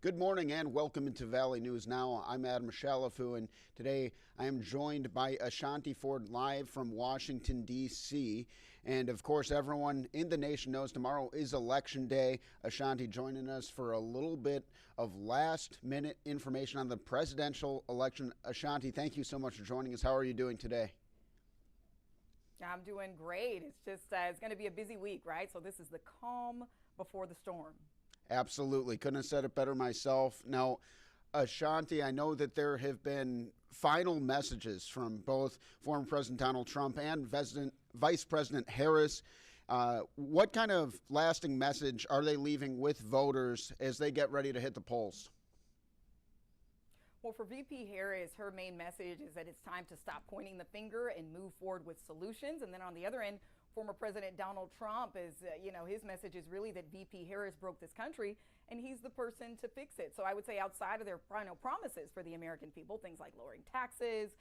Good morning and welcome into Valley News Now. I'm Adam Shalafu, and today I am joined by Ashonti Ford live from Washington, D.C. And of course, everyone in the nation knows tomorrow is Election Day. Ashonti joining us for a little bit of last-minute information on the presidential election. Ashonti, thank you so much for joining us. How are you doing today? I'm doing great. It's just, it's going to be a busy week, right? So this is the calm before the storm. Absolutely. Couldn't have said it better myself. Now, Ashonti, I know that there have been final messages from both former President Donald Trump and Vice President Harris. What kind of lasting message are they leaving with voters as they get ready to hit the polls? Well, for VP Harris, her main message is that it's time to stop pointing the finger and move forward with solutions. And then on the other end, former President Donald Trump is, his message is really that VP Harris broke this country and he's the person to fix it. So I would say outside of their final promises for the American people, things like lowering taxes,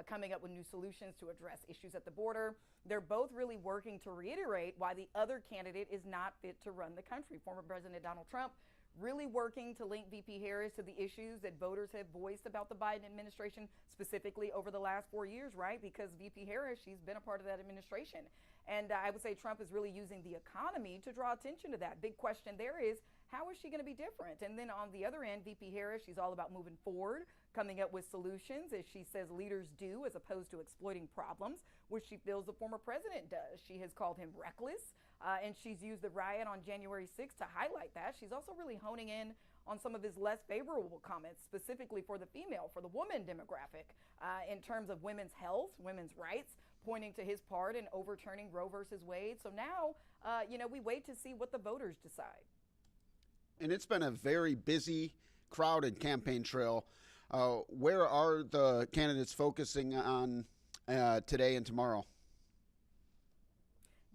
coming up with new solutions to address issues at the border, they're both really working to reiterate why the other candidate is not fit to run the country. Former President Donald Trump really working to link VP Harris to the issues that voters have voiced about the Biden administration, specifically over the last 4 years, right? Because VP Harris, she's been a part of that administration. And I would say Trump is really using the economy to draw attention to that. Big question there is, how is she going to be different? And then on the other end, VP Harris, she's all about moving forward, coming up with solutions, as she says leaders do, as opposed to exploiting problems, which she feels the former president does. She has called him reckless, and she's used the riot on January 6th to highlight that. She's also really honing in on some of his less favorable comments, specifically for the female, for the woman demographic, in terms of women's health, women's rights, pointing to his part in overturning Roe versus Wade. So now, we wait to see what the voters decide. And it's been a very busy, crowded campaign trail. Where are the candidates focusing on today and tomorrow?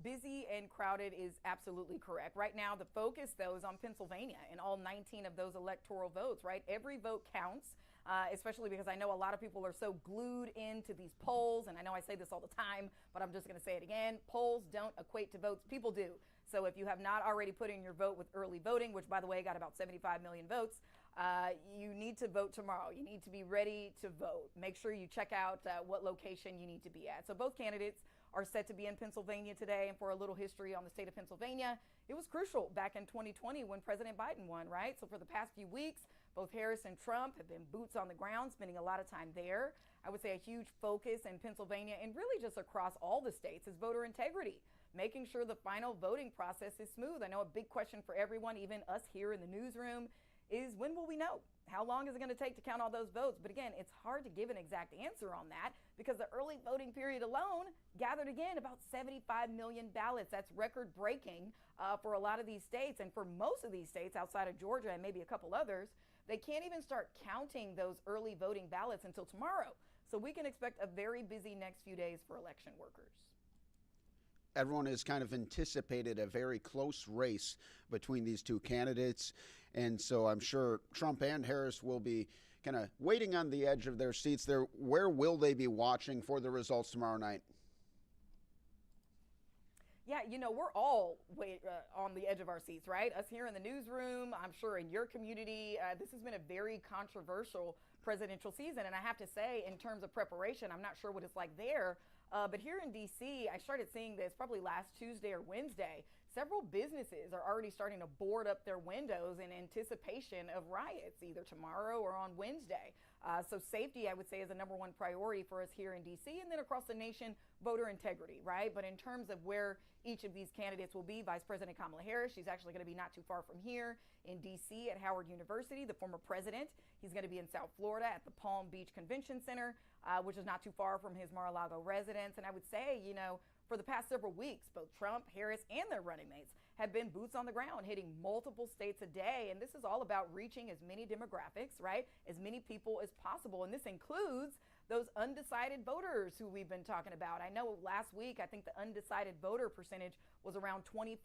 Busy and crowded is absolutely correct. Right now, the focus, though, is on Pennsylvania and all 19 of those electoral votes, right? Every vote counts, especially because I know a lot of people are so glued into these polls. And I know I say this all the time, but I'm just going to say it again. Polls don't equate to votes. People do. So if you have not already put in your vote with early voting, which, by the way, got about 75 million votes, you need to vote tomorrow. You need to be ready to vote. Make sure you check out what location you need to be at. So both candidates are set to be in Pennsylvania today. And for a little history on the state of Pennsylvania, it was crucial back in 2020 when President Biden won, right? So for the past few weeks, both Harris and Trump have been boots on the ground, spending a lot of time there. I would say a huge focus in Pennsylvania and really just across all the states is voter integrity, making sure the final voting process is smooth. I know a big question for everyone, even us here in the newsroom, is when will we know? How long is it going to take to count all those votes? But again, it's hard to give an exact answer on that because the early voting period alone gathered again about 75 million ballots. That's record breaking for a lot of these states. And for most of these states outside of Georgia and maybe a couple others, they can't even start counting those early voting ballots until tomorrow. So we can expect a very busy next few days for election workers. Everyone has kind of anticipated a very close race between these two candidates. And so I'm sure Trump and Harris will be kind of waiting on the edge of their seats there. Where will they be watching for the results tomorrow night? Yeah, we're all on the edge of our seats, right? Us here in the newsroom, I'm sure in your community, this has been a very controversial presidential season. And I have to say, in terms of preparation, I'm not sure what it's like there. But here in D.C., I started seeing this probably last Tuesday or Wednesday. Several businesses are already starting to board up their windows in anticipation of riots, either tomorrow or on Wednesday. So safety, I would say, is the number one priority for us here in D.C. and then across the nation, voter integrity, right? But in terms of where each of these candidates will be, Vice President Kamala Harris, she's actually going to be not too far from here in D.C. at Howard University. The former president, he's going to be in South Florida at the Palm Beach Convention Center, which is not too far from his Mar-a-Lago residence. And I would say, for the past several weeks, both Trump, Harris, and their running mates have been boots on the ground, hitting multiple states a day. And this is all about reaching as many demographics, right? As many people as possible. And this includes those undecided voters who we've been talking about. I know last week, I think the undecided voter percentage was around 25%.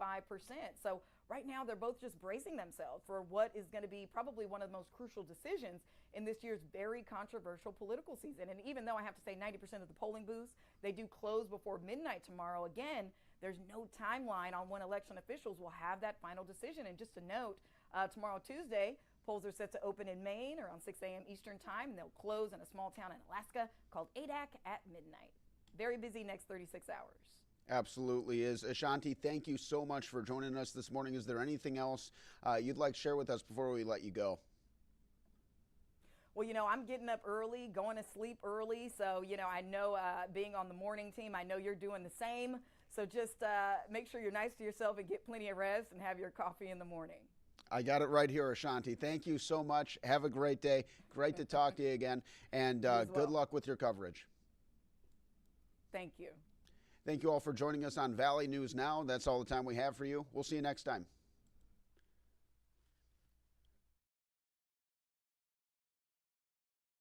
So right now, they're both just bracing themselves for what is going to be probably one of the most crucial decisions in this year's very controversial political season. And even though I have to say 90% of the polling booths, they do close before midnight tomorrow. Again, there's no timeline on when election officials will have that final decision. And just to note, tomorrow, Tuesday, Polls are set to open in Maine around 6 a.m. Eastern time, and they'll close in a small town in Alaska called Adak at midnight. Very busy next 36 hours. Absolutely is. Ashonti, thank you so much for joining us this morning. Is there anything else you'd like to share with us before we let you go? Well, I'm getting up early, going to sleep early. So, I know being on the morning team, I know you're doing the same. So just make sure you're nice to yourself and get plenty of rest and have your coffee in the morning. I got it right here, Ashonti. Thank you so much. Have a great day. Great to talk to you again. And good luck with your coverage. Thank you. Thank you all for joining us on Valley News Now. That's all the time we have for you. We'll see you next time.